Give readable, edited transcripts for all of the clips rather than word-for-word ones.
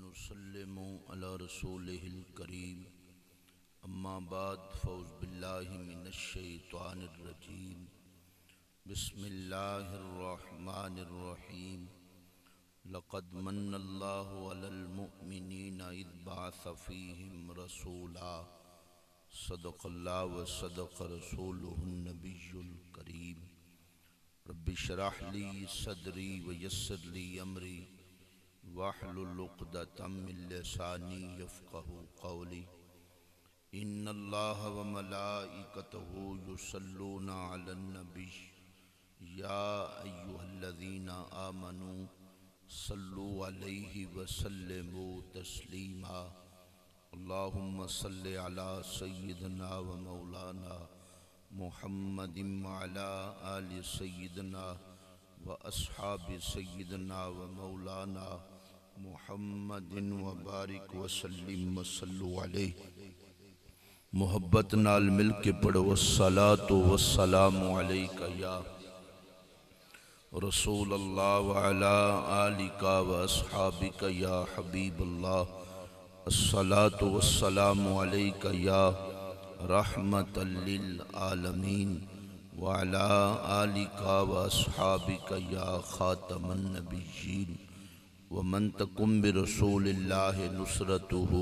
ونسلم على رسوله الكريم اما بعد فاعوذ بالله من الشيطان الرجيم بسم الله الرحمن الرحيم لقد من الله على المؤمنين إذ بعث فيهم رسولا صدق الله وصدق رسوله النبي الكريم رب اشرح لي صدري ويسر لي أمري واحلل عقدة من لساني يفقهوا قولي إن الله وملائكته يصلون على النبي يا أيها الذين آمنوا صلوا عليه وسلموا تسليما اللهم صل على سيدنا ومولانا محمد وعلى آل سيدنا وأصحاب سيدنا ومولانا محمد وبارک وسلم وصلوا علیہ محبت نال مل کے پڑھو الصلاة والسلام علیکہ یا رسول اللہ وعلا آلکہ واصحابکہ یا حبیب اللہ الصلاة والسلام علیکہ یا رحمت للعالمین وعلا آلکہ واصحابکہ یا خاتم النبیین ومن تکم برسول اللہ نصرتہ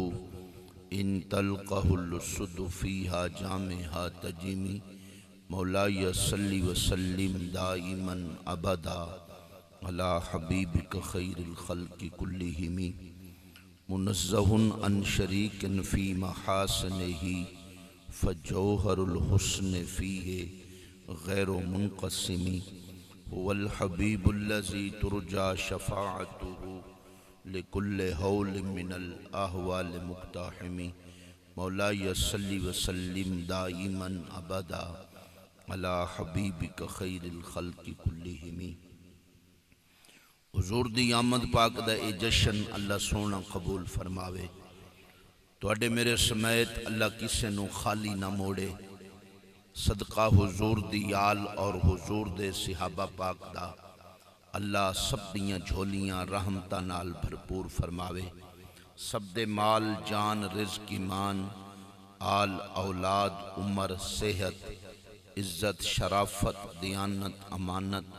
ان تلقہ السد فیہا جامعہ تجیمی مولائی صلی وسلم دائما ابدا علی حبیبک خیر الخلق کلہم منزہ عن شریک فی محاسنہ فجوہر الحسن فیہ غیر منقسم هو الحبیب الذی ترجى شفاعته لكل حول من الاحوال مقتحم مولاي صلی وسلم دائما ابدا على حبیبک خیر الخلق کلہم حضور دی آمد پاک دا اے جشن اللہ سونا قبول فرماوے توڑے میرے سمیت اللہ کسے نو خالی نہ موڑے صدقہ حضور دی آل اور حضور دے صحابہ پاک دا اللہ سب دیاں جھولیاں رحمتہ نال بھرپور فرماوے سب دے مال جان رزق ایمان آل اولاد عمر صحت عزت شرافت دیانت امانت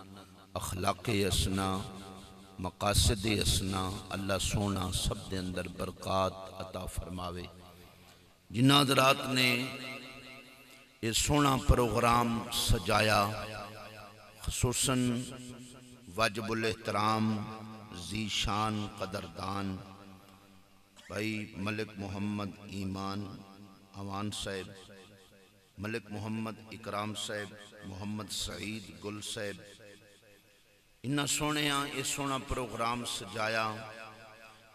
اخلاق اسنا مقاصد اسنا اللہ سونا سب دے اندر برکات عطا فرماوے جنہ حضرات نے یہ سونا پروگرام سجایا خصوصاً واجب الاحترام ذیشان قدردان بھائی ملک محمد ایمان امان صاحب ملک محمد اکرام صاحب محمد سعید گل صاحب انہاں سونیاں یہ سونا پروگرام سجایا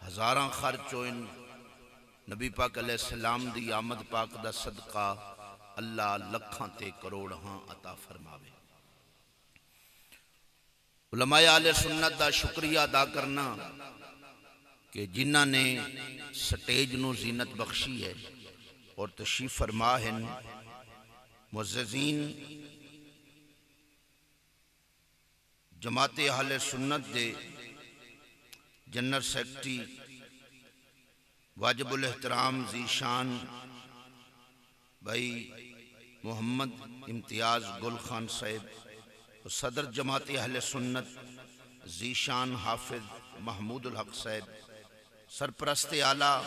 ہزاراں خرچ ہوئن نبی پاک علیہ السلام دی آمد پاک دا صدقہ اللہ لکھاں تے کروڑاں عطا فرماوے علماء اہل سنت دا شکریہ ادا کرنا کہ جنہ نے سٹیج نو زینت بخشی ہے اور تشریف فرما ہیں معززین جماعت اہل سنت دے جنرل سیکرٹری واجب الاحترام ذیشان بھائی محمد امتیاز گل خان صاحب صدر جماعت اہل سنت ذیشان حافظ محمود الحق صاحب سرپرست اعلیٰ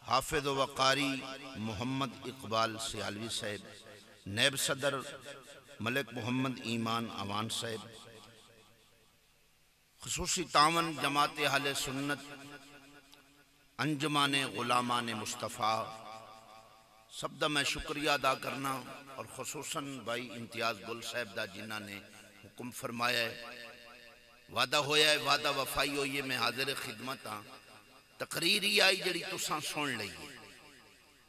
حافظ و وقاری محمد اقبال سیالوی صاحب نیب صدر ملک محمد ایمان امان صاحب خصوصی تعاون جماعت اہل سنت انجمان غلامان مصطفیٰ سب دا میں شکریہ ادا کرنا اور خصوصاً بھائی امتیاز گل صاحب دا جنہ نے حکم فرمایا ہے وعدہ ہویا ہے وعدہ وفائی ہوئی ہے میں حاضر خدمت ہاں تقریری آئی جڑی تساں سن لئیے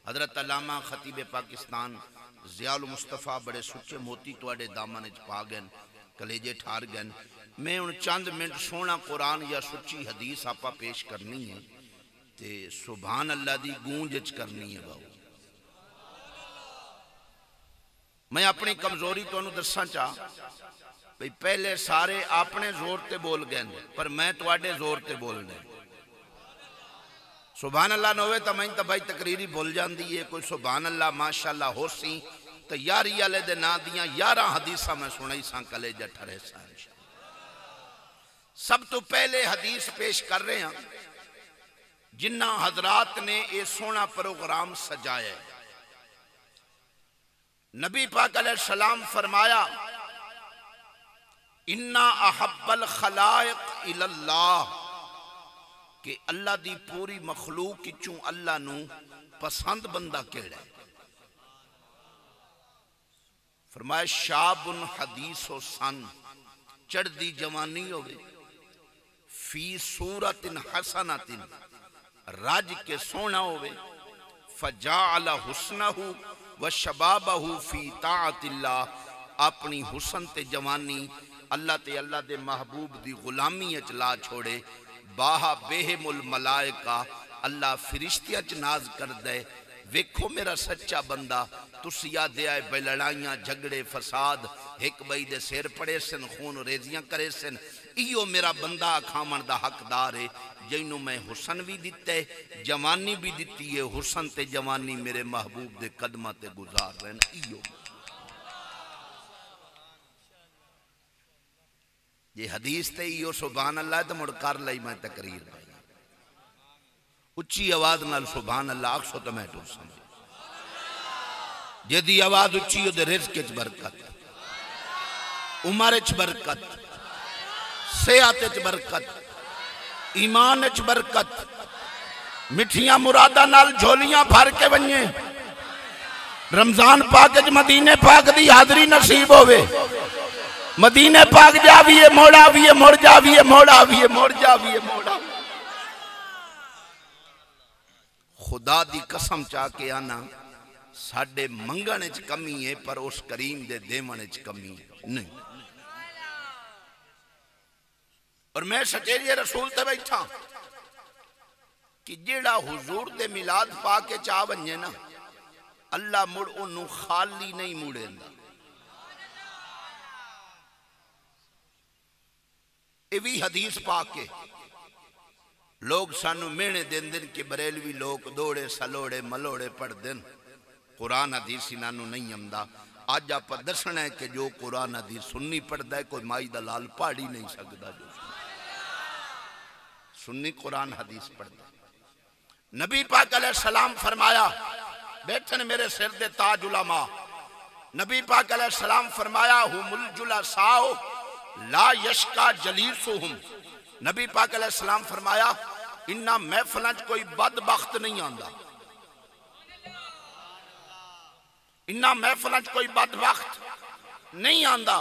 حضرت علامہ خطیب پاکستان ضیاء المصطفیٰ بڑے سچے موتی توڑے دامن پا گئن کلیجے ٹھار گئن میں ان چند منٹ سونا قرآن یا سچی حدیث آپا پیش کرنی ہے تے سبحان اللہ دی گونجج کرنی ہے باؤ میں اپنی کمزوری تو انہوں درساں چاہ پہلے سارے اپنے زور تے بول گئے پر میں تواڈے زور تے بول دیں سبحان اللہ نہ ہوئے تو میں تو بھائی تقریری بول جان دیئے کوئی سبحان اللہ ماشاءاللہ ہو سی تو یاری علیہ دے نا دیاں 11 حدیثہ میں سنائی ساں کلے جٹھرے ساں سب تو پہلے حدیث پیش کر رہے ہیں جنہ حضرات نے یہ سونا پروگرام سجایا ہے نبی پاک علیہ السلام فرمایا اِنَّا أَحَبَّ الْخَلَائِقِ إِلَى اللَّهِ کہ اللہ دی پوری مخلوق کی چون اللہ نو پسند بندہ کیڑا ہے فرمایا شاب حدیث و سن چڑھ دی جوانی ہوئے فی صورت حسنت راج کے سونا ہوئے فجعل حسنہ و شبابہ فی طاعت اللہ اپنی حسن تے جوانی اللہ تے اللہ دے محبوب دی غلامی اچلا چھوڑے باہا بہم الملائکہ اللہ فرشتیہ ناز کر دے ویکھو میرا سچا بندہ تس یادے آئے بے لڑائیاں جھگڑے فساد ایک بھائی دے سیر پڑے سن خون ریزیاں کرے سن ایو میرا بندہ کھامن دا حق دار ہے جنہوں میں حسن بھی دیتے جوانی بھی دیتی ہے حسن تے جوانی میرے محبوب دے قدمہ تے گزار رہن ایو یہ حدیث تے ایو سبحان اللہ تو مڑ کر لئی میں تقریر بھائی اچھی آواز نال سبحان اللہ آکسو تو میں ٹور سمجھے جدی آواز اچھی ہو دے رزق اچ برکت عمر اچ برکت صحت اچ برکت ایمان اچ برکت مٹھیاں مرادہ نال جھولیاں بھر کے بنیے رمضان پاک اچ مدینے پاک دی حاضری نصیب ہوئے مدینے پاک جاویے موڑا ویے موڑ جاویے موڑا ویے موڑ جاویے موڑا خدا دی قسم چاہ کے آنا ساڑھے منگن اچ کمی ہے پر اس کریم دے دیمن اچ کمی نہیں اور میں سچیری رسول تے بیٹھا کہ جیڑا حضور دے میلاد پاکے چاہ بنجے نا اللہ مڑ انہوں خالی نہیں موڑے اندہ ایوی حدیث پاکے لوگ سانو مینے دن دن کے بریلوی لوگ دوڑے سلوڑے ملوڑے پڑھ دن قرآن حدیثی نانو نہیں امدہ آج آپ دسنا ہے کہ جو قرآن حدیث سننی پڑھ دے کوئی مائی دلال پاڑی نہیں سکتا جو سننی قرآن حدیث پڑھ دے نبی پاک علیہ السلام فرمایا بیٹھن میرے سر دے تاج علماء نبی پاک علیہ السلام فرمایا ہم الجلساؤ لا یشکا جلیسوہم نبی پاک علیہ السلام فرمایا انہا محفلنج کوئی بدبخت نہیں آندہ انہا محفلنج کوئی بدبخت نہیں آندہ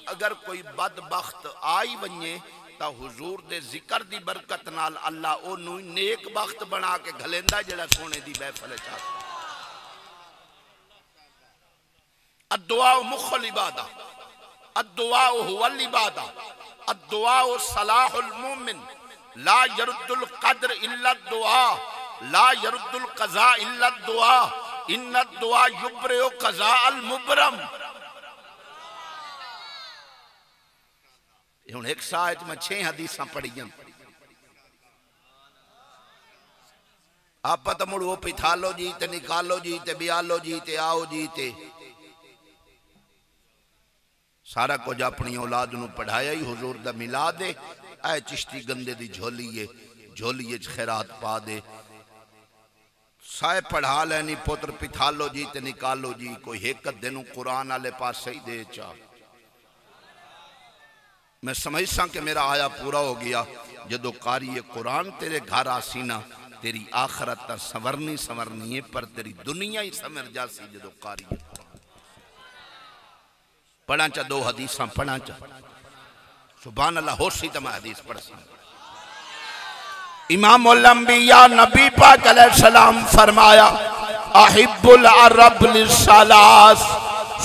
اگر کوئی بدبخت آئی بنیے تا حضور دے ذکر دی برکت نال اللہ انہوں نیک بخت بنا کے گھلیندہ جڑا سونے دی محفل چاہتا الدعاء مخ العبادہ الدعاء هو العبادہ الدعاء صلاح المومن لا يرد القدر الا الدعاء لا يرد القضاء الا الدعاء ان الدعاء يبرئ قضاء المبرم یہ ایک ساتھ میں 6 حدیثاں پڑھی ہیں آپ پتہ مڑ وہ پتھالو جی تے نکالو جی تے بیالو جی تے آؤ جی تے سارا کچھ اپنی اولاد نو پڑھایا ہی حضور دا ملا دے اے چشتی گندے دی جھولیے خیرات پا دے سائے پڑھا لینی پتر پتھالو جی تے نکالو جی کوئی حقت دنوں قرآن آلے پاس صحیح دے چاہ میں سمجھ ساں کہ میرا آیا پورا ہو گیا جدو قاری قرآن تیرے گھر آسینا تیری آخرت تا سورنی ہے پر تیری دنیا ہی سمر جاسی جدو قاری قرآن پڑھا چاہ 2 حدیثاں پڑھا چاہ سبحان اللہ ہو سی تمہیں حدیث پڑھ سا امام الانبیاء نبی پاک علیہ السلام فرمایا احب العرب للسلاس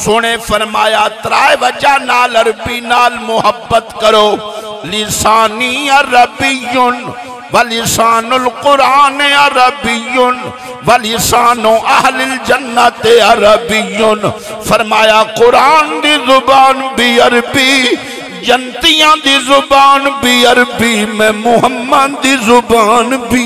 سونے فرمایا 3 وجہ نال عربی نال محبت کرو لسانی عربیون ولسان القرآن عربیون ولسان اہل الجنت عربیون فرمایا قرآن دی زبان بھی عربی جنتیاں دی زبان بھی عربی میں محمد دی زبان بھی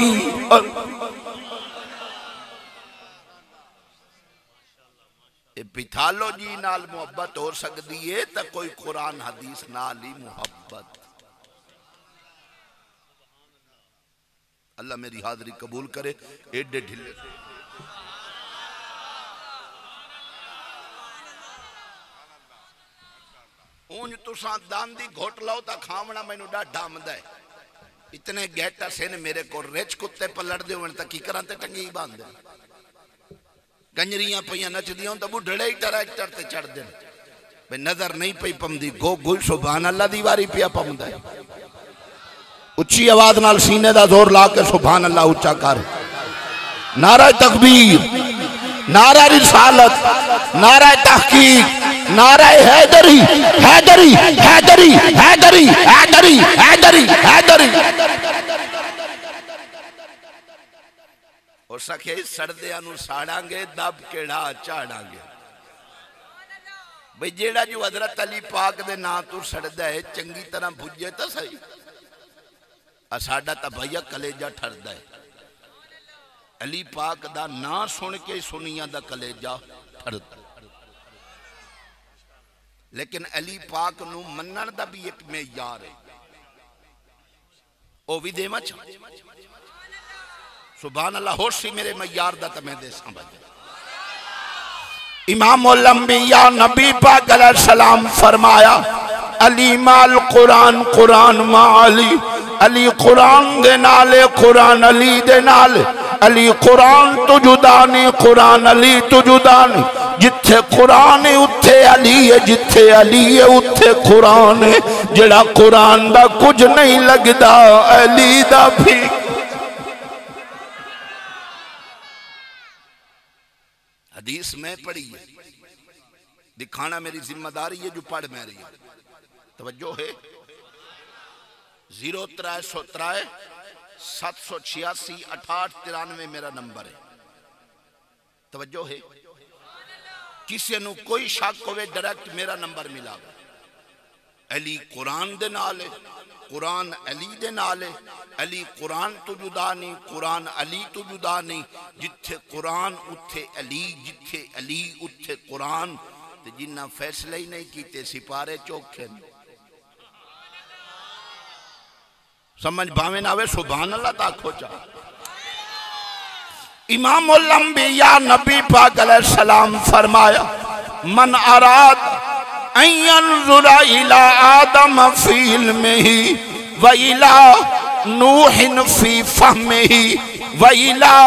پیتھالوجی نال محبت ہو سکتی ہے تو کوئی قرآن حدیث نال ہی محبت. اللہ میری حاضری قبول کرے. ایڈے ڈھلے اونج تساں داندی گھوٹ لو تا کھامنا میں نو ڈاڈھا مدہ ہے. اتنے گیٹا سے نے میرے کو رچ کتے پر لڑ دے ہوئے تا کی کران تے ٹنگی باندھ دے. گنجریاں پہیاں نچ دیوں تا بڑھڑے ہی ٹریکٹر تے چڑھ دیں. بے نظر نہیں پہی پم دی گو گوئی سبحان اللہ دیواری پیا پم دے. اچھی آواز نال سینے دا زور لا کے سبحان اللہ اچھا کر. نعرہ تکبیر، نعرہ رسالت، نعرہ تحقیق، نعرہ حیدری حیدری حیدری حیدری حیدری حیدری حیدری. اور سکھے سردیاں نو ساڑاں گے دب کیڑا چاڑاں گے. بھئی جیڑا جو حضرت علی پاک دے نا تو سڑدہ ہے چنگی طرح بھجے تا صحیح. اساڑا تا بھیا کلیجہ ٹھردہ ہے. علی پاک دا نا سن کے سنیاں دا کلیجہ ٹھردہ. لیکن علی پاک نو منن دا بھی ایک معیار ہے. او بھی دے مچ سبحان اللہ ہوش سی میرے معیار دا تمہیں دے سامبھا. امام الانبیاء نبی پاک علیہ السلام فرمایا علی مال قرآن قرآن ما علی. علی قرآن دے نالے قرآن علی دے نالے. علی قرآن تو جدانی قرآن علی تو جدانی. جتھے قرآن ہے اتھے علی ہے، جتھے علی ہے اتھے قرآن ہے. جڑا قرآن دا کچھ نہیں لگدا علی دا بھی. حدیث میں پڑھی ہے، دکھانا میری ذمہ داری ہے جو پڑھ میں رہی ہے. توجہ ہے 0303 786 6893 میرا نمبر ہے. توجہ ہے کسی نو کوئی شک ہوئے ڈائریکٹ میرا نمبر ملا. علی قرآن دے نالے قرآن علی دے نالے. علی قرآن تو جدا نہیں قرآن علی تو جدا نہیں. جتھے قرآن اتھے علی، جتھے علی اتھے قرآن. جنہ فیصلہ ہی نہیں کیتے سپارے چوکھے. سمجھ بھاویں نہ ہوئے سبحان اللہ تاکھو چاہ. امام الانبیاء نبی پاک علیہ السلام فرمایا من اراد ان ينظر الى آدم فی علمہ وَإِلَىٰ نُوحٍ فِي فَهْمِهِ وَإِلَىٰ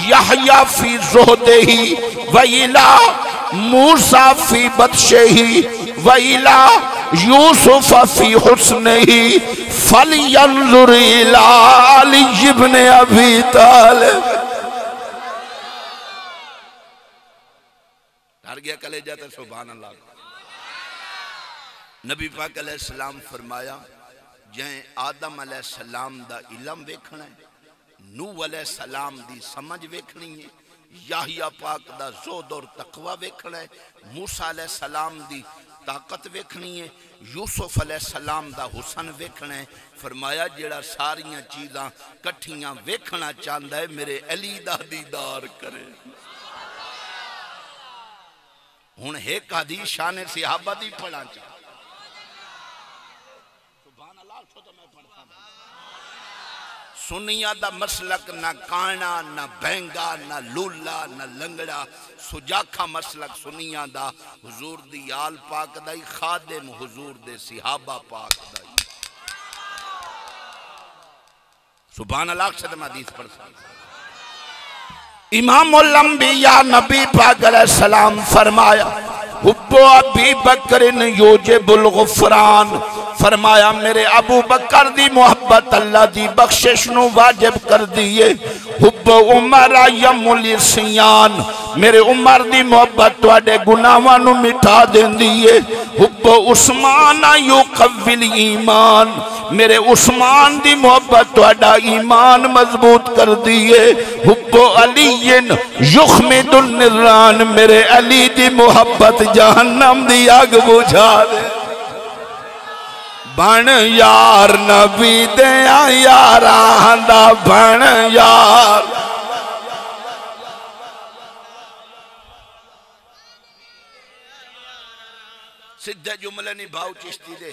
يَحْيَىٰ فِي زُهْدِهِ وَإِلَىٰ مُوسَىٰ فِي بَطْشِهِ وَإِلَىٰ يُوسُفَ فِي حُسْنِهِ فَلْيَنْظُرْ إِلَىٰ عَلِيِّ بْنِ أَبِي طَالِبٍ. ڈر گیا کلیجہ تے سبحان اللہ. نبی پاک علیہ السلام فرمایا جہیں آدم علیہ السلام دا علم ویکھنا ہے، نوح علیہ السلام دی سمجھ ویکھنی ہے، یحییٰ پاک دا زہد اور تقوی ویکھنا ہے، موسیٰ علیہ السلام دی طاقت ویکھنی ہے، یوسف علیہ السلام دا حسن ویکھنا ہے. فرمایا جیڑا ساریاں چیزاں کٹھیاں ویکھنا چاہتا ہے میرے علی دا دیدار کرے. ہن ایک حدیث شان صحابہ دی پڑھا چاہتا. سنیہ دا مسلک نہ کانا نہ بینگا نہ لولا نہ لنگڑا. سجاکھا مسلک سنیہ دا حضور دی آل پاک دائی خادم حضور دے صحابہ پاک دائی. سبحان اللہ سے دم حدیث پڑھ سکتا. امام الانبیاء نبی پاک علیہ السلام فرمایا حب ابی بکر یوجب الغفران. فرمایا میرے ابو بکر دی محبت اللہ دی بخشش نو واجب کر دیئے. حب عمر یم الاسیان. میرے عمر دی محبت توڑے گناہاں نو مٹا دین دیئے. حب عثمان یقوی ایمان. میرے عثمان دی محبت توڑا ایمان مضبوط کر دیئے. حب علی یخمد النران. میرے علی دی محبت جہنم دی آگ بجھا دے. بن یار نبی دیا یاران دا بن یار. سدھے جملے نہیں بھاؤ چشتی دے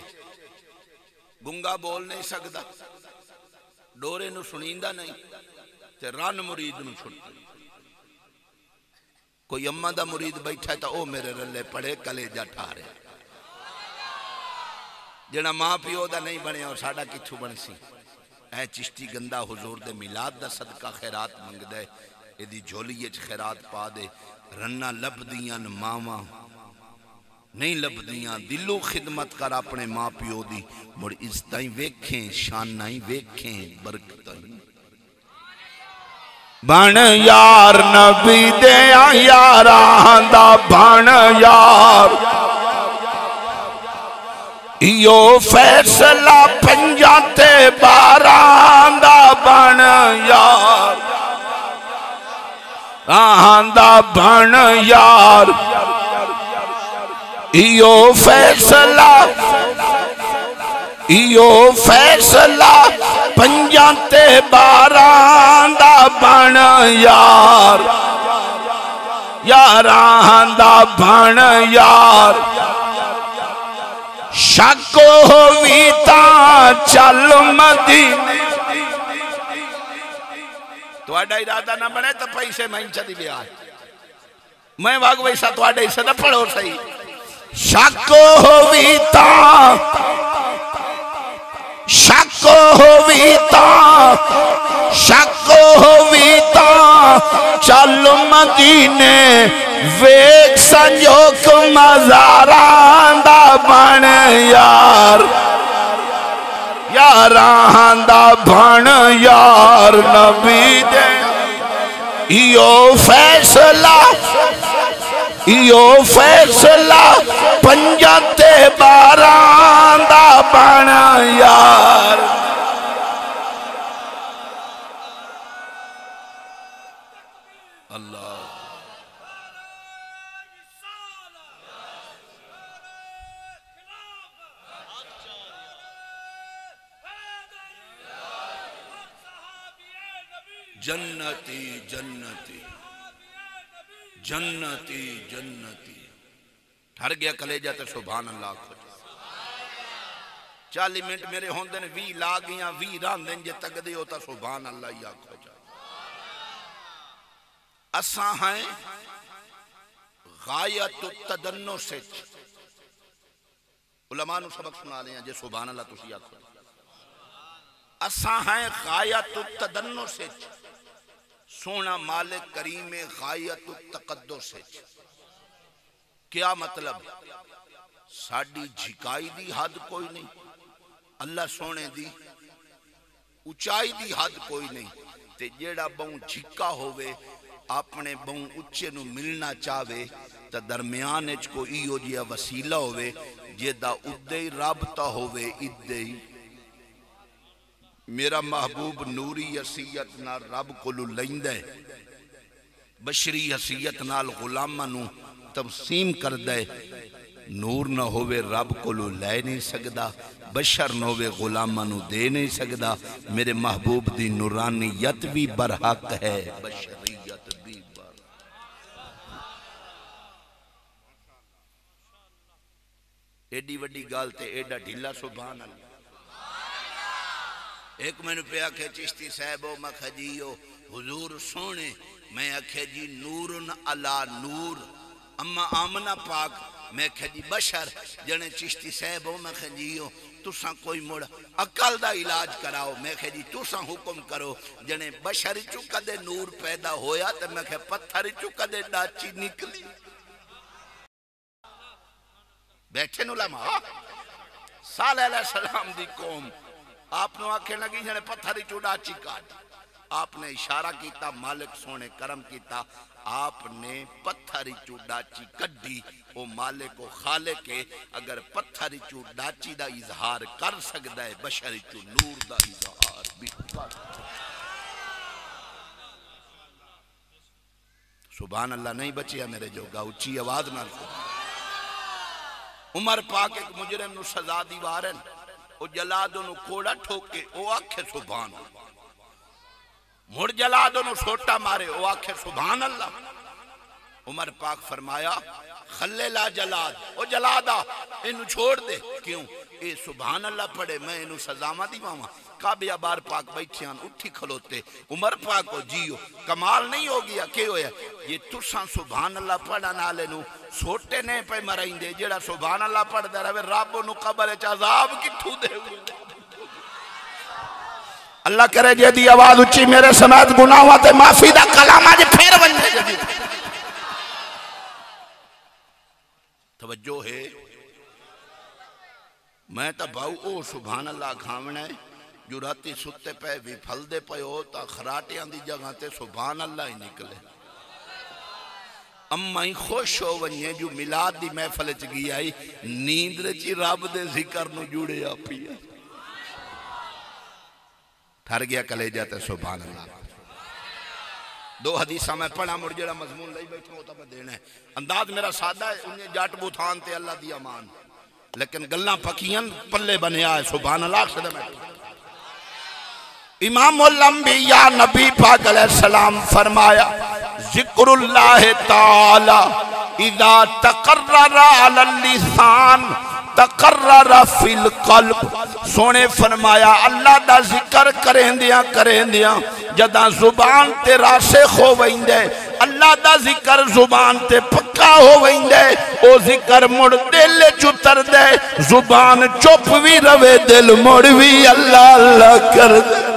گنگا بول نہیں سکتا ڈورے نو سنیندہ نہیں تے رن مرید نو چھڑتے کوئی اممہ دا مرید بیٹھا ہے تا او میرے رلے پڑے کلے جا ٹھارے جنہ ماں پیو دا نہیں بنے اور ساڑا کچھو بن سی اے چشتی گندہ حضور دے میلاد دا صدقہ خیرات منگ دے ایدی جھولیچ خیرات پا دے رنہ لب دیاں ماما نہیں لب دیاں دلو خدمت کر اپنے ماں پیو دی مڑ اس تائیں ویکھیں شان نہیں ویکھیں برکتائیں بن یار نبی دے یاران دا بن یار یو فیصلہ پنجاں تے باران دا بن یار آہاں دا بن یار یو فیصلہ پنجاں تے باران دا بن یار یاران دا بن یار شک ہوئی تا چل مدینے تو اڈا ارادہ نہ بنے تو پیسے میں چلی بیا میں واگ ویسا تو اڈا اسے نہ پڑھو صحیح شک ہوئی تا چل مدینے ویک سنجوک مزاران دا بن یار یاران دا بن یار نبی دے یو فیصلہ پنجاں تے باران دا بن یار اللہ جنتی جنتی جنتی جنتی ٹھر گیا کلیجہ تے سبحان اللہ کھو جا 40 منٹ میرے ہوندے نے 20 لاغیاں 20 راندیں جے تک دے ہوتا سبحان اللہ یا کھو جا اساں ہیں غایت التدنو سے علماء نو سبق سنا لیں جے سبحان اللہ تسی آکھو اساں ہیں غایت التدنو سے سونا مالک کریم غایت التقدس سے کیا مطلب ساڑی جھکائی دی حد کوئی نہیں اللہ سونے دی اچائی دی حد کوئی نہیں تے جیڑا بہوں جھکا ہوئے اپنے بہوں اچھے نو ملنا چاہوے تا درمیان اچھ کو ایو جیا وسیلہ ہوئے جیدہ ادھے رابطہ ہوئے ادھے میرا محبوب نوری حسیت نال رب کلو لیندے بشری حسیت نال غلامہ نو تقسیم کر دے نور نہ ہوئے رب کلو لے نہیں سکدا بشر نہ ہوئے غلامہ نو دے نہیں سکدا میرے محبوب دی نورانیت بھی برحق ہے بشریت بھی برحق ایڈی وڈی گالتے ایڈا ڈھیلا سبحان اللہ ایک میں نے پہ آکھے چشتی صاحبو میں کھجیو حضور سونے میں آکھے جی نورن علا نور اما آمنہ پاک میں کھجی بشر جنے چشتی صاحبو میں کھجیو تساں کوئی مڑ عقل دا علاج کراؤ میں کھجی تساں حکم کرو جنے بشر چکا دے نور پیدا ہویا تو میں کھے پتھر چکا دے ڈاچی نکلی بیٹھے علماء صالح علیہ السلام دی قوم آپ نے آنکھیں لگی جنے پتھری چوڑا چکا آپ نے اشارہ کیتا مالک سونے کرم کیتا آپ نے پتھری چوڑا چکڑی وہ مالک و خالق کے اگر پتھری چوڑا چی دا اظہار کر سکتا ہے بشری چو نور دا اظہار بھی کر سبحان اللہ نہیں بچیا میرے جو گا اچھی آواز نہ عمر پاک ایک مجرم نو سزا دیوارن او جلادوں نو کوڑا ٹھوکے او آکھے سبحان اللہ مڑ جلادوں نو سوٹا مارے او آکھے سبحان اللہ عمر پاک فرمایا خلے لا جلاد، او جلادا انہوں چھوڑ دے، کیوں اے سبحان اللہ پڑھے میں انہوں سزامہ دی ماما کعبہ بار پاک بیٹھیاں اٹھی کھلوتے، عمر پاک کو جیو کمال نہیں ہو گیا کہ ہویا یہ ترساں سبحان اللہ پڑھا نالے نو سوٹے نہیں پہ مرائیں دے، جیڑا سبحان اللہ پڑھ دے رہے رب نو قبر عذاب کٹھو دے ہوئے۔ اللہ کرے جے دی آواز اچھی میرے سمیت گناہوں تے معافی دا کلام آج پھر بننے جدی توجہ ہے۔ میں تا باؤ او سبحان اللہ کھامنا ہے جو راتی ستے پہ بھی پھل دے پہ ہوتا خراٹیاں دی جگہ تے سبحان اللہ ہی نکلے۔ اما ہی خوش ہو ونیے جو ملاد دی محفل چگی آئی نیند رچی رب دے ذکر نو جوڑے آپی ہے ٹھر گیا کلے جاتے سبحان اللہ۔ دو حدیثہ میں پڑھا مڑ جڑا مضمون لئی بیٹھا ہوتا میں دینا ہے، انداز میرا سادہ ہے، انہیں جاٹ بوتھان تے اللہ دی امان، لیکن گلنا پکیاں پلے بنے آئے سبحان اللہ سے میں امام الانبیاء نبی پاک علیہ السلام فرمایا ذکر اللہ تعالی اذا تقرر علی اللسان تقرر فی القلب، سونے فرمایا اللہ دا ذکر کریں دیاں جدہ زبان تے راسخ ہو ویندے، اللہ دا ذکر زبان تے پکا ہو ویندے، او ذکر مڑ دل چتر دے، زبان چپ بھی روے دل مڑ بھی اللہ اللہ کر دے۔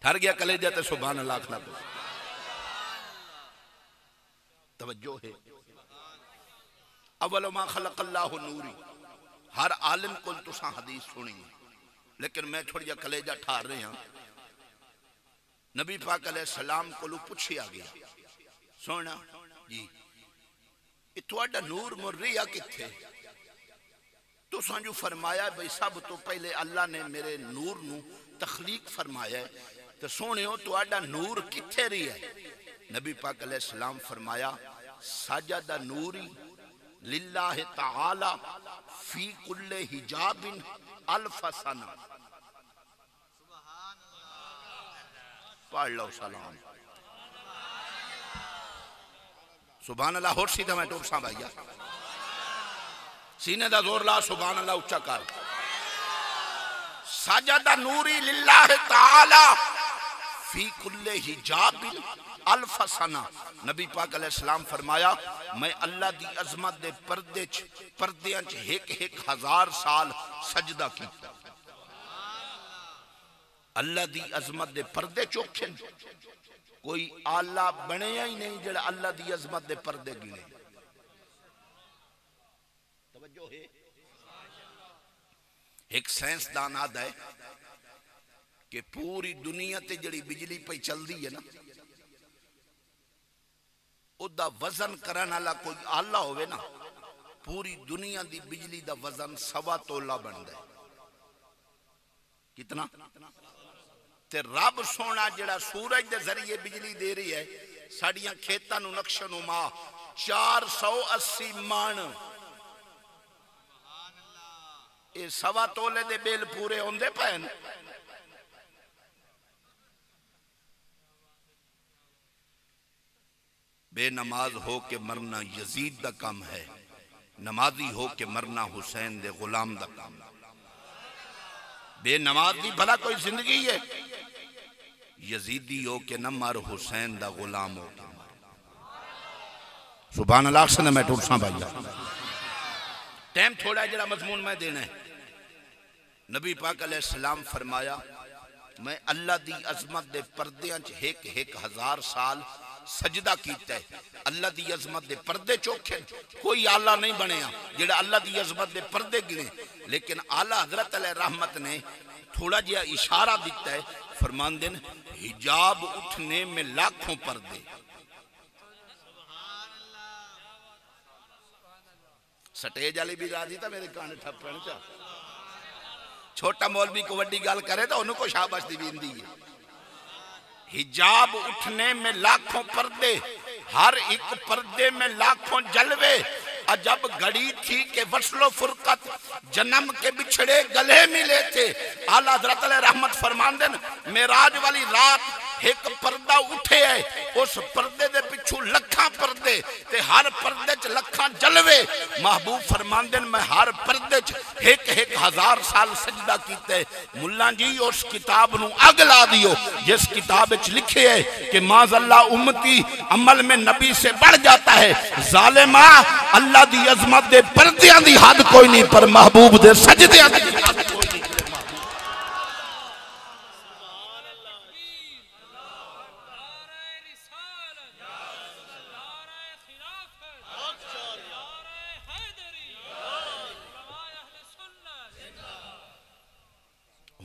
ٹھر گیا کلے جاتے سبحان اللہ کھنا پہ توجہ ہے۔ اول ما خلق اللہ نوری، ہر عالم کو تساں حدیث سنی لیکن میں تھوڑی جا کلیجہ ٹھار رہے ہیں۔ نبی پاک علیہ السلام کو لو پوچھیا گیا سونا جی اتواڈا نور مریا کتھے، تو سانجو فرمایا بھئی سب تو پہلے اللہ نے میرے نور نو تخلیق فرمایا ہے، تو سونے ہو تواڈا نور کتھے رہی ہے؟ نبی پاک علیہ السلام فرمایا سجد نوری للہ تعالی فی کل حجاب الف سنہ۔ پڑھ لو سلام سبحان اللہ ہوٹ سیدھا میں ٹوپ ساں بھائیا سینے دا زور لا سبحان اللہ اچھا کر سجد نوری للہ تعالی فی کل حجاب الف سنہ۔ نبی پاک علیہ السلام فرمایا میں اللہ دی عظمت دے پردیاں ایک ہزار سال سجدہ کیتا۔ اللہ دی عظمت دے پردے چوکھن کوئی آلہ بنے ہی نہیں جڑا اللہ دی عظمت دے پردے گنے۔ توجہ ہے ایک سائنس دان آدھا ہے کہ پوری دنیا تے جڑی بجلی پہ چل دی ہے نا او دا وزن کرن والا کوئی آلہ ہوئے نا پوری دنیا دی بجلی دا وزن 1.25 تولہ بن دے۔ کتنا؟ تے رب سونا جڑا سورج دے ذریعے بجلی دے رہی ہے ساڑیاں کھیتاں نو نقش نما 480 مان اے 1.25 تولے دے بیل پورے ہوندے پہن۔ بے نماز ہو کے مرنا یزید دا کام ہے، نمازی ہو کے مرنا حسین دے غلام دا کام ہے۔ بے نماز دی بھلا کوئی زندگی ہے، یزیدی ہو کے نہ مر حسین دا غلام ہو کے مر۔ سبحان اللہ سے میں ٹوٹساں بھائی ٹائم تھوڑا ہے جڑا مضمون میں دینا ہے۔ نبی پاک علیہ السلام فرمایا میں اللہ دی عظمت دے پردیاں ایک ہزار سال سجدہ کیتا ہے۔ اللہ دی عظمت دے پردے چوکھے کوئی آلہ نہیں بنے جڑا اللہ دی عظمت دے پردے گنے، لیکن آلہ حضرت علیہ رحمت نے تھوڑا جیا اشارہ دیتا ہے فرمان دن حجاب اٹھنے میں لاکھوں پردے۔ سٹیج علی بھی راضی تھا میرے کانے ٹھپن چاہ چھوٹا مولوی کو وڈی گال کرے تو انہوں کو شاباش دی بیندی ہے۔ حجاب اٹھنے میں لاکھوں پردے، ہر ایک پردے میں لاکھوں جلوے، عجب گھڑی تھی کہ وصل و فرقت جنم کے بچھڑے گلے ملے تھے۔ اعلیٰ حضرت علیہ رحمت فرمان دن معراج والی رات ایک پردہ اٹھے ہے اس پردے دے پچھو لکھاں پردے تے ہر پردے چ لکھاں جلوے محبوب فرماندن میں ہر پردے چ ایک ہزار سال سجدہ کیتے ملہ جی اس کتاب نو اگ لا دیو جس کتاب چ لکھے ہے کہ ماذ اللہ امتی عمل میں نبی سے بڑھ جاتا ہے ظالمہ اللہ دی عظمت دے پردیاں دی حد کوئی نہیں پر محبوب دے سجدیاں دی حد کوئی نہیں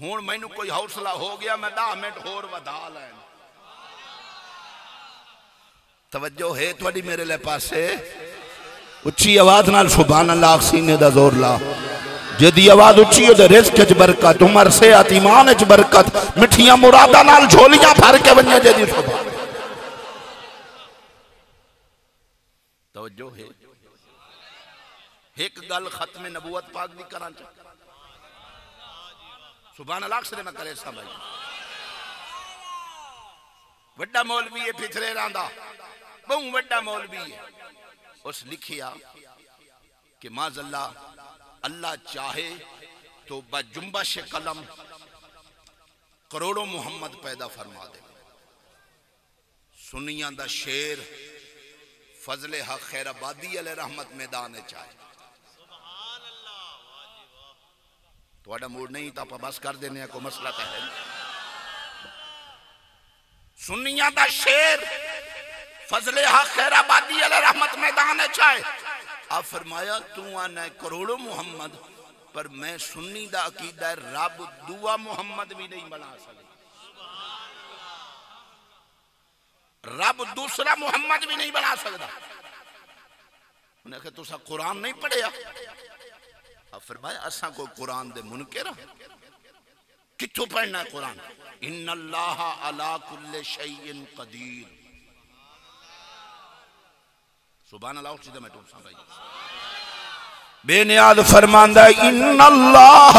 ہون میں نو کوئی حوصلہ ہو گیا میں 10 منٹ ہور ودا لین توجہ ہے تھوڑی میرے لے پاسے اچھی آواز نال سبحان اللہ سینے دا زور لا جدی آواز اچھی ہو دے رزق اچ برکت عمر صحت ایمان اچ برکت مٹھیاں مرادہ نال جھولیاں بھر کے ونجے جدی سبحان توجہ ہے ایک گل ختم نبوت پاک دی کران چاہتا سبحان اللہ سے میں کرے سا بھائی وڈا مولوی ہے پتھرے راندہ بہن وڈا مولوی ہے اس لکھیا کہ ماذ اللہ چاہے تو بجنبش قلم کروڑوں محمد پیدا فرما دے سنیاں دا شیر فضل حق خیر آبادی علیہ رحمت میدان چاہے تو اڈا موڑ نہیں تا پا بس کر دینے کو مسئلہ ہے سنیاں دا شیر فضل حق خیر آبادی علیہ رحمت میدان چاہے آپ فرمایا تو آنا کروڑوں محمد پر میں سنی دا عقیدہ رب دعا محمد بھی نہیں بنا سکتا رب دوسرا محمد بھی نہیں بنا سکتا انہیں کہا تو سا قرآن نہیں پڑھیا آپ فرمایا اساں کو قرآن دے منکر کتھو پڑھنا ہے قرآن ان اللہ علی کل شیء قدیر سبحان اللہ اسی دے میں ٹوٹ سان بھائی بے نیاز فرماندہ ان اللہ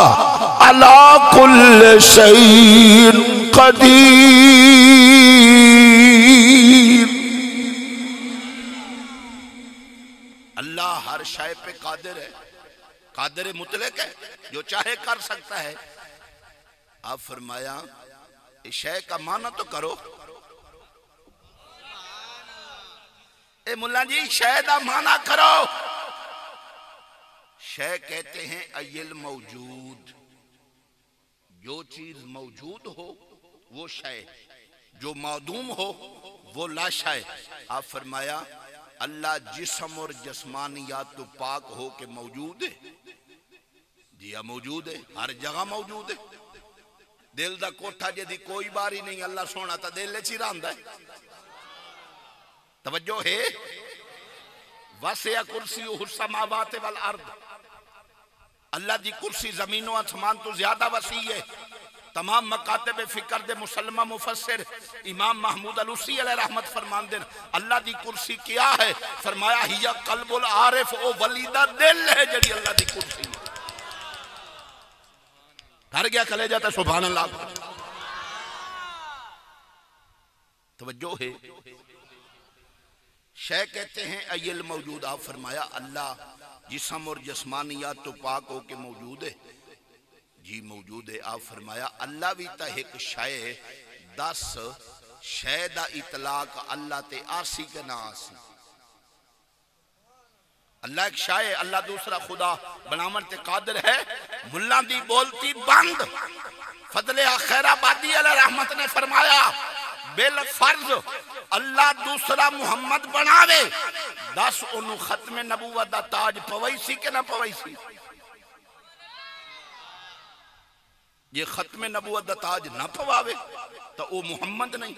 علی کل شیء قدیر اللہ ہر شے پہ قادر ہے قادر مطلق ہے جو چاہے کر سکتا ہے آپ فرمایا اس شے کا معنی تو کرو اے ملا جی شے دا معنی کرو شے کہتے ہیں ایل موجود جو چیز موجود ہو وہ شے جو معدوم ہو وہ لا شے آپ فرمایا اللہ جسم اور جسمانیات تو پاک ہو کے موجود ہے جی ہاں موجود ہے ہر جگہ موجود ہے دل دا کوٹھا جدی کوئی باری نہیں اللہ سونا تا دل لے چیران ہے توجہ ہے وسع کرسیہ السماوات والارض اللہ دی کرسی زمین و آسمان تو زیادہ وسیع ہے تمام مکاتب فکر دے مسلمہ مفسر امام محمود علوسی علیہ رحمت فرمان دن اللہ دی کرسی کیا ہے فرمایا ہی قلب العارف او ولیدہ دل ہے جڑی اللہ دی کرسی گھر گیا کلے جاتا سبحان اللہ توجہ ہے شے کہتے ہیں ایل موجود آپ فرمایا اللہ جسم اور جسمانیات تو پاک ہو کے موجود ہے جی موجود ہے آپ فرمایا اللہ بھی تا ایک شے 10 شے دا اطلاق اللہ تے آسی کے نہ آسی اللہ ایک شے اللہ دوسرا خدا بنامر تے قادر ہے ملان دی بولتی بند فضل خیر آبادی علیہ رحمت نے فرمایا بالفرض اللہ دوسرا محمد بناوے 10 انہوں ختم نبوت دا تاج پویسی کے نہ پویسی یہ ختم نبوت دا تاج نہ پواوے تو وہ محمد نہیں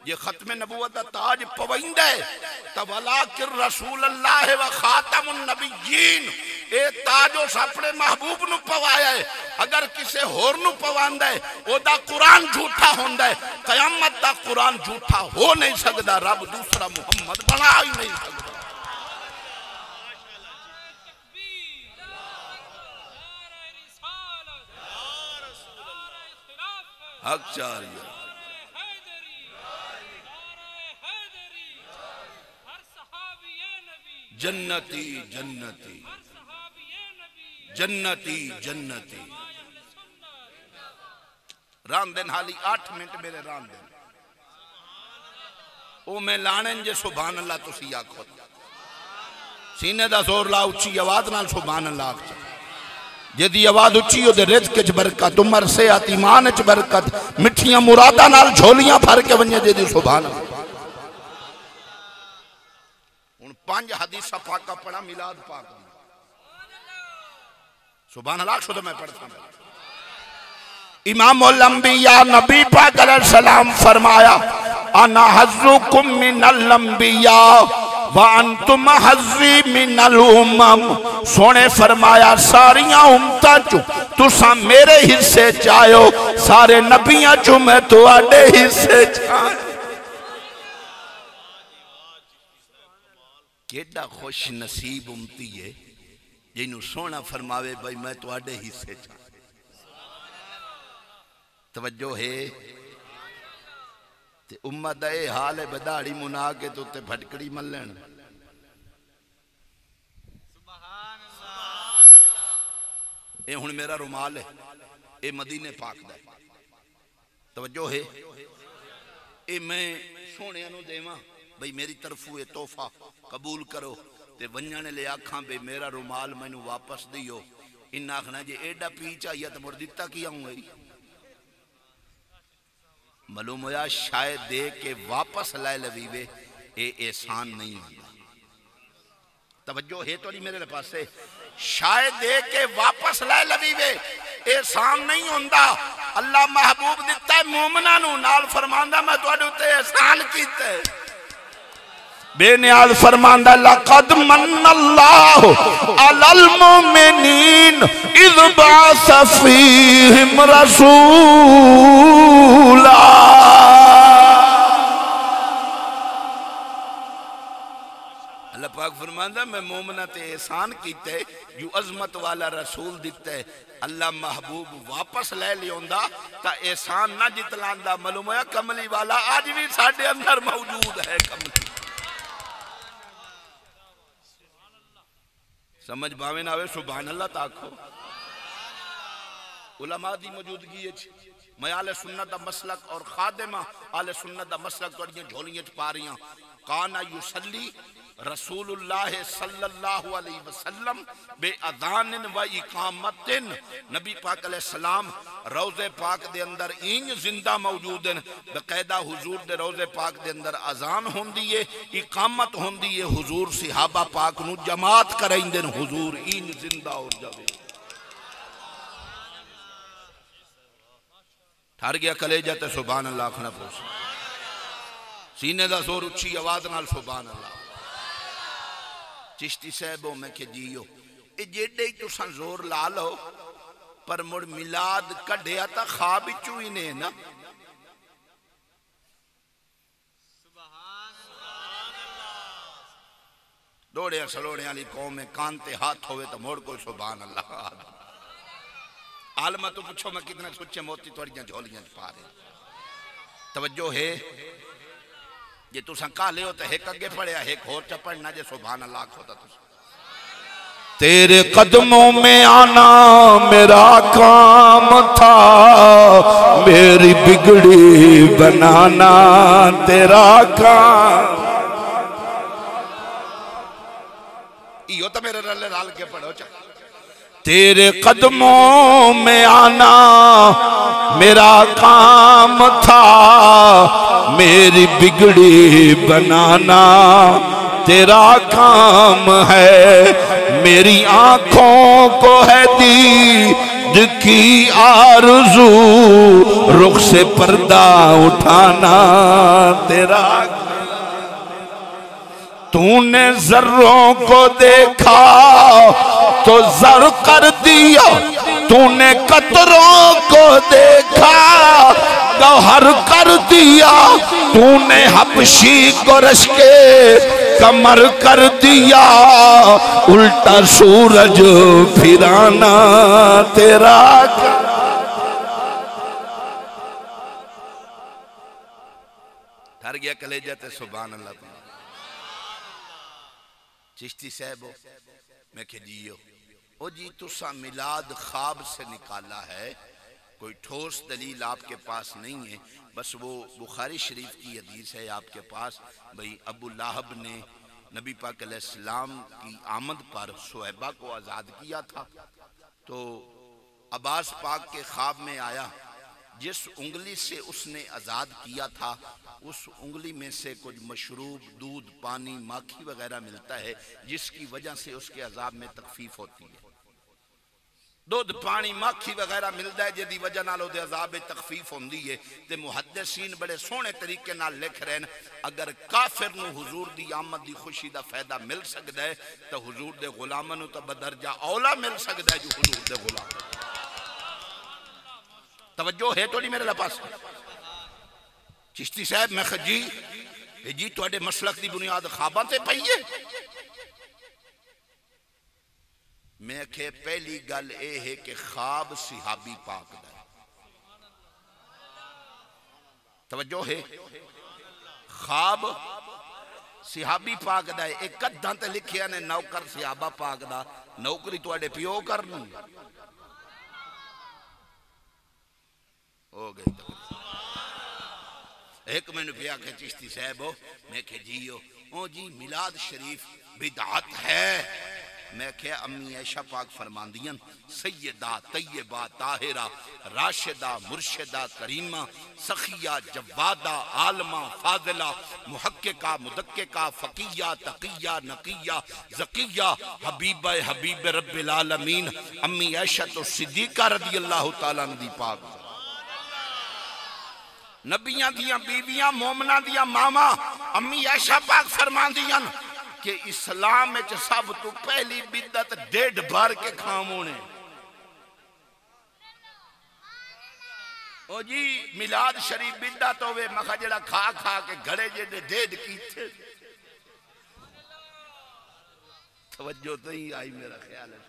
یہ ختم نبوت دا تاج پوائند ہے تو ولیکن رسول اللہ و خاتم النبیین اے تاج اس اپنے محبوب نو پوایا ہے اگر کسے ہور نو پواندہ ہے وہ دا قرآن جھوٹا ہوندہ ہے قیامت دا قرآن جھوٹا ہو نہیں سکتا رب دوسرا محمد بنا ہی نہیں سکتا حق چاہیے جنتی جنتی جنتی جنتی ران دن حالی 8 منٹ میرے ران دن او میں لانن جے سبحان اللہ تو سی آکھو سینے دا زور لا اچھی آواز نال سبحان اللہ آکھو جدی آواز اچھی ہو دے رزق چ برکت عمر سے آت ایمان چ برکت مٹھیاں مرادہ نال جھولیاں بھر کے ونجے جدی سبحان اللہ ان 5 حدیثہ پاکہ پڑھا میلاد پاک سبحان اللہ شدہ میں پڑھتا ہوں امام الانبیاء نبی پاک علیہ السلام فرمایا انا حظکم من الانبیاء وانتم حظی من الامم سونے فرمایا ساریاں امتاں چو تساں میرے حصے چاہو سارے نبیاں چو میں تو آڈے حصے چاہو کیڑا خوش نصیب امتی ہے جنہوں سونا فرماوے بھائی میں تو آڈے حصے چاہو توجہ ہے تے امت اے حال ہے بداڑی منا کے تو تے بھٹکڑی مل لین اے ہن میرا رومال ہے اے مدینے پاک دا توجہ ہے اے میں سونے انو دیواں بھئی میری طرفو اے تحفہ قبول کرو تے ونجانے لے آکھاں بھئی میرا رومال میں نو واپس دیو ان آکھنا جے ایڈا پیچا یا تو مر دیتا کیا ہوں گئی معلوم ہویا شاید دے کے واپس لائے لویوے اے احسان نہیں ہوتا توجہ ہے تو نہیں میرے پاس سے شاید دے کے واپس لائے لویوے احسان نہیں ہوتا اللہ محبوب دیتا ہے مومنہ نو نال فرماندہ میں تو اڈوتے احسان کیتے بے نیاز فرماندہ لقد من اللہ علی المؤمنین اذ بعث فیہم رسولا اللہ پاک فرماندہ میں مومنہ تے احسان کیتے جو عظمت والا رسول دیتے اللہ محبوب واپس لے لیوندہ تا احسان نہ جتلاندہ معلوم ہے کملی والا آج بھی ساڑھے اندر موجود ہے کملی سمجھ باویں آوے سبحان اللہ تاکھو علماء دی موجودگی ہے میں آل سنت دا مسلک اور خادمہ آل سنت دا مسلک توڑیاں جھولیاں پاریاں کانا یسلی رسول اللہ صلی اللہ علیہ وسلم بے اذان و اقامت نبی پاک علیہ السلام روضے پاک دے اندر اینج زندہ موجود ہیں بقیدہ حضور دے روضے پاک دے اندر اذان ہوندی ہے اقامت ہوندی ہے حضور صحابہ پاک نو جماعت کریں دن حضور اینج زندہ ہو جاوے ٹھار گیا کلیجہ تے سبحان اللہ کھنا پوچھ سینے دا زور اچھی آواز نال سبحان اللہ چشتی صاحبوں میں کہ جیو اے جیڑے ہی تو سن زور لالو پر مڑ ملاد کڑھیا تا خواب چوئی نے نا دوڑے سلوڑے علی قوم میں کانتے ہاتھ ہوئے تو موڑ کوئی سبحان اللہ عالمہ تو پوچھو میں کتنے سچے موتی توڑیاں جھولیاں پا رہے توجہ ہے یہ تو سن کالے ہوتا ہے ایک اگے پڑھیا ایک اور چپڑنا جے سبحان اللہ کھوتا تو تیرے قدموں میں آنا میرا کام تھا میری بگڑی بنانا تیرا کام یہ تو میرے رلے رال کے پڑھو چاہتا تیرے قدموں میں آنا میرا کام تھا میری بگڑی بنانا تیرا کام ہے میری آنکھوں کو ہے دید کی آرزو رخ سے پردہ اٹھانا تیرا تو نے ذروں کو دیکھا تو زر کر دیا تو نے قطروں کو دیکھا گوہر کر دیا تو نے حبشی کو رشکے کمر کر دیا الٹا سورج پھرانا تیرا ٹھر گیا کلیجہ تے سبحان اللہ چشتی صاحب میں کہ جیو او جی تسا میلاد خواب سے نکالا ہے، کوئی ٹھوس دلیل آپ کے پاس نہیں ہے، بس وہ بخاری شریف کی حدیث ہے آپ کے پاس بھئی ابو لہب نے نبی پاک علیہ السلام کی آمد پر صہیبہ کو آزاد کیا تھا، تو عباس پاک کے خواب میں آیا، جس انگلی سے اس نے آزاد کیا تھا اس انگلی میں سے کچھ مشروب، دودھ، پانی، ماکھی وغیرہ ملتا ہے، جس کی وجہ سے اس کے عذاب میں تخفیف ہوتی ہے۔ دودھ، پانی، ماکھی وغیرہ ملتا ہے جدی وجہ نال دے عذاب تخفیف ہوندی ہے، تے محدثین بڑے سونے طریقے نال لکھ رہے ہیں اگر کافر نو حضور دی آمد دی خوشی دا فائدہ مل سکتا ہے تو حضور دے غلاماں نو تو بدرجہ اولا مل سکتا ہے جو حضور دے غلام۔ توجہ ہے تو نہیں میرے پاس؟ چشتی صاحب میں جی تواڈے مسلک دی بنیاد خواباں تے پئی ہے؟ میں کہ پہلی گل اے ہے کہ خواب صحابی پاک دا ہے۔ توجہ ہے؟ خواب صحابی پاک دا ہے، ایک قدھاں تے لکھیا نے نوکر صحابہ پاک دا، نوکری تواڈے پیو کرنی ہو گئی۔ ایک میں نے پیا کہ چشتی صاحب ہو، میں کہ جیو او جی میلاد شریف بدعت ہے۔ میں کہ امی عائشہ پاک فرماندیاں سیدہ طیبہ طاہرہ راشدہ مرشدہ کریمہ سخیہ جوادہ عالمہ فاضلہ محققہ مدققہ فقیہ تقیہ نقیہ زکیہ حبیبہ حبیب رب العالمین امی عائشہ تو صدیقہ رضی اللہ تعالیٰ عنہ دی پاک نبیاں دیاں بیویاں مومنہ دیاں ماما امی عائشہ پاک فرماندیاں کہ اسلام میں سب تو پہلی بدعت ڈیڑھ بھر کے کھامونے۔ او جی میلاد شریف بدعت ہوئے مکھا جڑا کھا کھا کے گھڑے جڑے ڈیڑھ کی تھے۔ توجہ تو ہی آئی میرا خیال ہے۔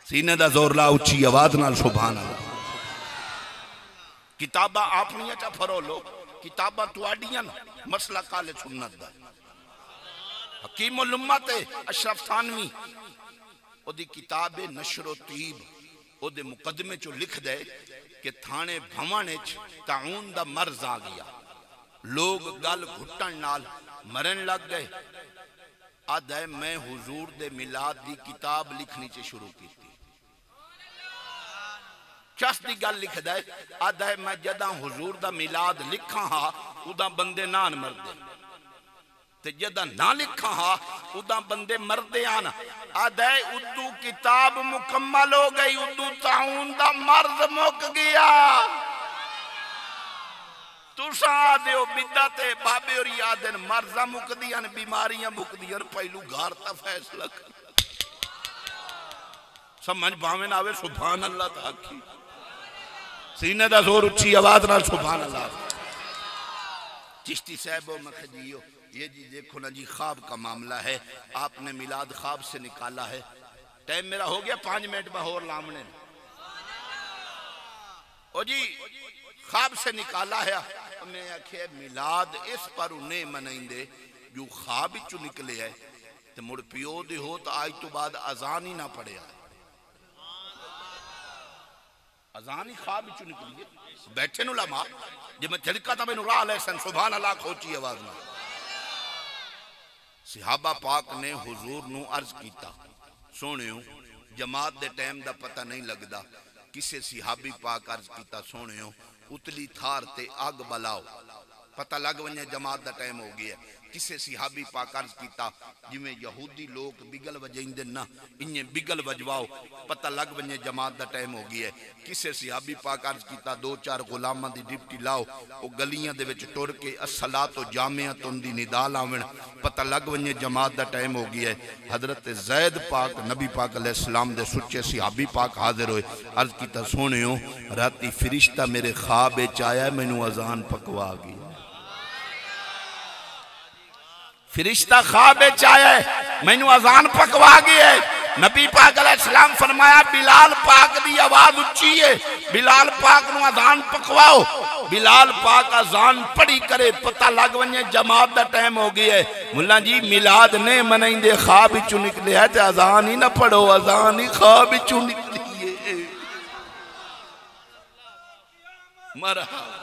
سینے دا زور لا اچھی آواز نال سبحان اللہ۔ کتابہ آپ نہیں اچھا پھرو لو، کتابہ تواڈیاں مسئلہ کالے سنت دا۔ حکیم الامت اشرف تھانوی او دی کتاب نشر و طیب او دے مقدمے چو لکھ دے کہ تھانے بھوانے تعاون دا مرض آ گیا، لوگ گل گھٹن نال مرن لگ گئے۔ آدھے میں حضور دے میلاد دی کتاب لکھنی چے شروع کی تھی۔ چس دی گل لکھ دے آدھے میں جدہ حضور دا میلاد لکھا ہاں ادا بندے نان مردے، تے جدہ نہ لکھا ہاں ادا بندے مردے آنا۔ آدھے ادو کتاب مکمل ہو گئی، ادو تعاون دا مرض مک گیا۔ تو سا آدھے ہو بدعتے بابے اور یادن مرضہ مک دیاں بیماریاں مک دیاں پہلو گھارتا فیصلہ کر سمجھ باویں آوے سبحان اللہ تاکی سینے دا زور اچھی آواز نال سبحان اللہ۔ چشتی صاحبوں مخجیو یہ جی دیکھو نا جی خواب کا معاملہ ہے، آپ نے میلاد خواب سے نکالا ہے۔ ٹائم میرا ہو گیا 5 منٹ بہور لامنے او جی خواب سے نکالا ہے۔ میں آکھے میلاد اس پر انہیں منائیں دے جو خواب چو نکلے ہے تو مڑ پیو دے ہو تو آج تو بعد اذان ہی نہ پڑے آئے، اذان ہی خواب چو نکلی ہے۔ بیٹھے نو لما جب میں جھڑکا تھا میں نو راہ علیہ السلام سبحان اللہ کھوچی آواز میں صحابہ پاک نے حضور نو عرض کیتا سونیوں جماعت دے ٹائم دا پتہ نہیں لگدا، کسے صحابی پاک عرض کیتا سونیوں اتلی تھار تے آگ بلاؤ پتہ لگ ونجے جماعت دا ٹائم ہو گیا۔ کسے صحابی پاک عرض کیتا جویں یہودی لوگ بگل وجہیں دن نا انہیں بگل وجواؤ پتہ لگ ونجے جماعت دا ٹائم ہو گیا۔ کسے صحابی پاک عرض کیتا 2-4 غلامہ دی ڈپٹی لاؤ او گلیاں دے وچ ٹور کے الصلاۃ و جامعۃ دی ندا لاون پتہ لگ ونجے جماعت دا ٹائم ہو گیا۔ حضرت زید پاک نبی پاک علیہ السلام دے سچے صحابی پاک حاضر ہوئے، عرض کیتا سونیوں راتی فرشتہ میرے خواب وچ آیا مینوں اذان پکوا گیا۔ فرشتہ خواب وچ آیا ہے مینوں اذان پکوا گیا ہے۔ نبی پاک علیہ السلام فرمایا بلال پاک دی آواز اچھی ہے، بلال پاک نو اذان پکواؤ، بلال پاک اذان پڑھی کرے، پتہ لگ ونجے جماعت دا ٹائم ہو گئی ہے۔ ملا جی میلاد نے منائیں دے خواب چوں نکلے ہے تے اذان ہی نہ پڑھو، اذان ہی خواب چوں نکلی ہے۔ مرحبا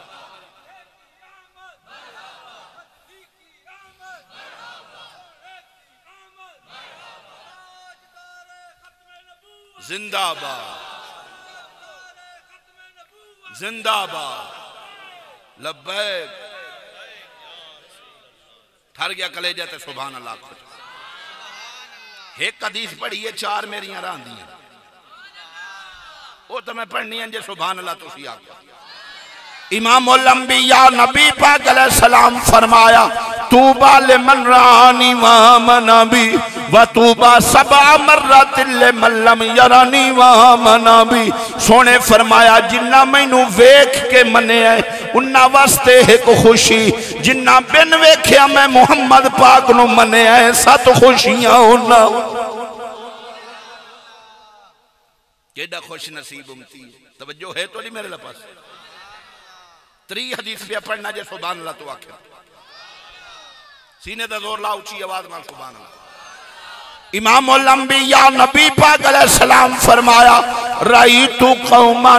زندہ باد زندہ باد لبیک ٹھر گیا کلیجہ تے سبحان اللہ کھو ایک حدیث پڑھی ہے 4 میریاں ران دیاں وہ تو میں پڑھنی ہے جے سبحان اللہ تو سی آگا امام الانبیاء نبی پاک علیہ السلام فرمایا توبہ لمن رانی وآمنا بی و توبہ 7 مرات لمن لم یرانی وآمنا بی سونے فرمایا جنہ میں نو ویکھ کے منے ہے انہا واسطے ایک خوشی جنہ بن ویکھیا میں محمد پاک نو منے ہے 7 خوشیاں انہا کیڑا خوش نصیب امتی توجہ ہے تو نہیں میرے لپاس 3 حدیث پہ پڑھنا جے سبحان اللہ تو آخر سینے دا زور لا اچھی آواز نال سبحان اللہ امام الانبیاء نبی پاک علیہ السلام فرمایا رأیتو قوما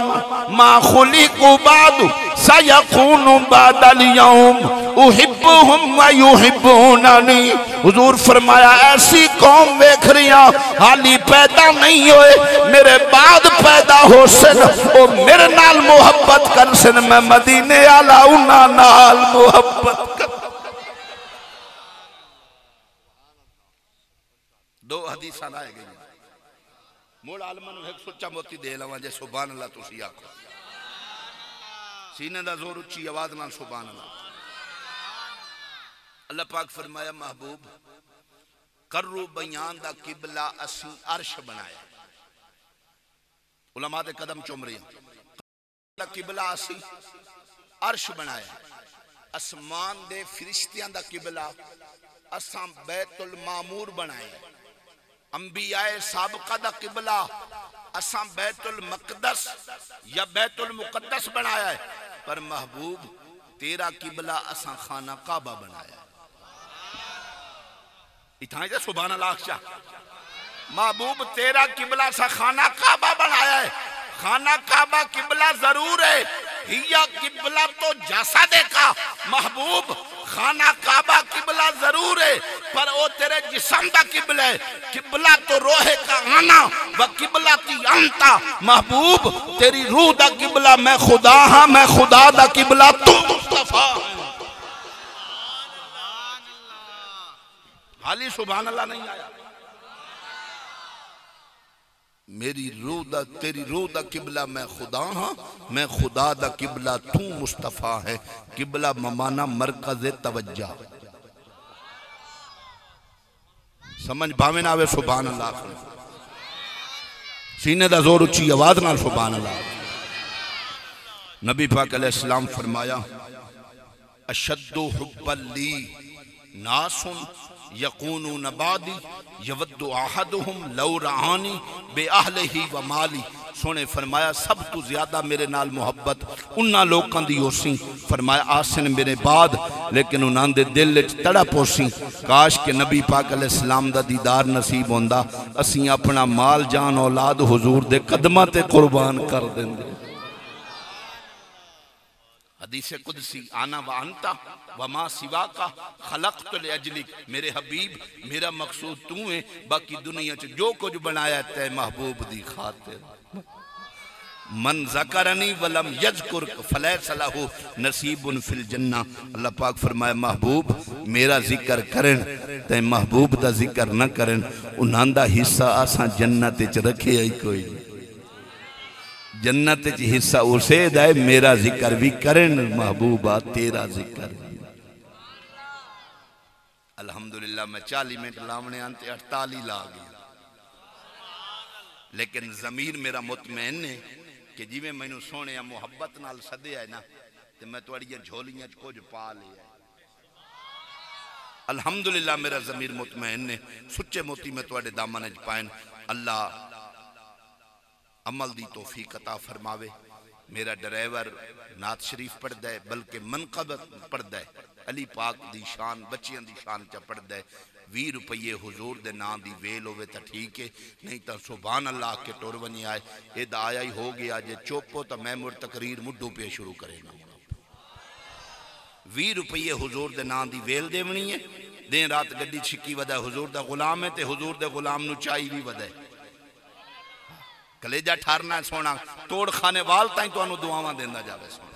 ما خلقوا بعد سیقون بعد اليوم احبهم و یحبوننی حضور فرمایا ایسی قوم ویکھ رہیاں حالی پیدا نہیں ہوئے میرے بعد پیدا ہو سن او میرے نال محبت کر سن میں مدینے آلا انہا نال محبت کر 2 حدیثاں لائے گئی موڑ عالمانو ایک سچا موتی دے لواں جے سبحان اللہ تو سی آکھو سینے دا زور اچھی آواز نال سبحان اللہ اللہ پاک فرمایا محبوب کرو بیان دا قبلہ اسی عرش بنایا علماء دے قدم چوم رہی ہیں قبلہ اسی عرش بنایا اسمان دے فرشتیاں دا قبلہ اساں بیت المامور بنایا انبیاء سابقہ دا قبلہ اساں بیت المقدس یا بیت المقدس بنایا ہے پر محبوب تیرا قبلہ اساں خانہ کعبہ بنایا ہے اتھائیں جا سبحان اللہ چاہ محبوب تیرا قبلہ اساں خانہ کعبہ بنایا ہے خانہ کعبہ قبلہ ضرور ہے ہیا قبلہ تو جیسا دیکھا محبوب خانہ کعبہ قبلہ ضرور ہے پر او تیرے جسم دا قبلہ ہے قبلہ تو روح کا آنا و قبلہ تی انتا محبوب تیری روح دا قبلہ میں خدا ہاں میں خدا دا قبلہ تو مصطفیٰ حالی سبحان اللہ نہیں آیا میری روح دا تیری روح دا قبلہ میں خدا ہاں میں خدا دا قبلہ تو مصطفیٰ ہے قبلہ ممانا مرکز توجہ سمجھ بھامن آوے سبحان اللہ سینے دا زور اچھی آواز نال سبحان اللہ نبی پاک علیہ السلام فرمایا اشد حب لی ناسن یقونون بعدی یود احدہم لو رعانی بے اہلہی و مالی سونے فرمایا سب تو زیادہ میرے نال محبت انہا لوکاں دی ہو سی فرمایا آسن میرے بعد لیکن انہاں دے دل تڑا پوسی کاش کہ نبی پاک علیہ السلام دا دیدار نصیب ہوندہ اسیں اپنا مال جان اولاد حضور دے قدمہ تے قربان کر دیں دے حدیث قدسی آنا و انتا وما سوا کا خلقت لأجلک میرے حبیب میرا مقصود تو ہے باقی دنیا چ جو کچھ بنایا تے محبوب دی خاطر من ذکرنی ولم یذکرک فلیس لہو نصیب فی الجنہ اللہ پاک فرمایا محبوب میرا ذکر کرن تے محبوب دا ذکر نہ کرن انہاں دا حصہ آساں جنت چ رکھے ہی کوئی جنت چ حصہ اسے دائے میرا ذکر بھی کرن محبوبہ تیرا ذکر بھی الحمدللہ میں 40 منٹ لاؤنے آنتے 48 لا گیا لیکن ضمیر میرا مطمئن ہے کہ جی میں نے سونے محبت نال صدے آئے نا تو میں توڑی جھولیاں کچھ پا لیا الحمدللہ میرا ضمیر مطمئن نے سچے موتی میں تواڈے دامن وچ پائن اللہ عمل دی توفیق عطا فرماوے میرا ڈرائیور نعت شریف پڑھدا ہے بلکہ منقب پڑھدا ہے علی پاک دی شان بچیاں دی شان چا پڑھدا ہے 20 روپیے حضور دے نام دی ویل ہوئے تا ٹھیک ہے نہیں تا سبحان اللہ کے ٹور ونی آئے اے دا آیا ہی ہو گیا جے چوپو تا میں مر تقریر مڈو پہ شروع کرے نا 20 روپیے حضور دے نام دی ویل دے ونی ہے دین رات گڈی چھکی ودا حضور دا غلام ہے تے حضور دے غلام نو چائی بھی ودا ہے کلیجہ ٹھارنا ہے سونا توڑ خانے وال تائیں تو انو دعاواں دیندہ جاوے سونا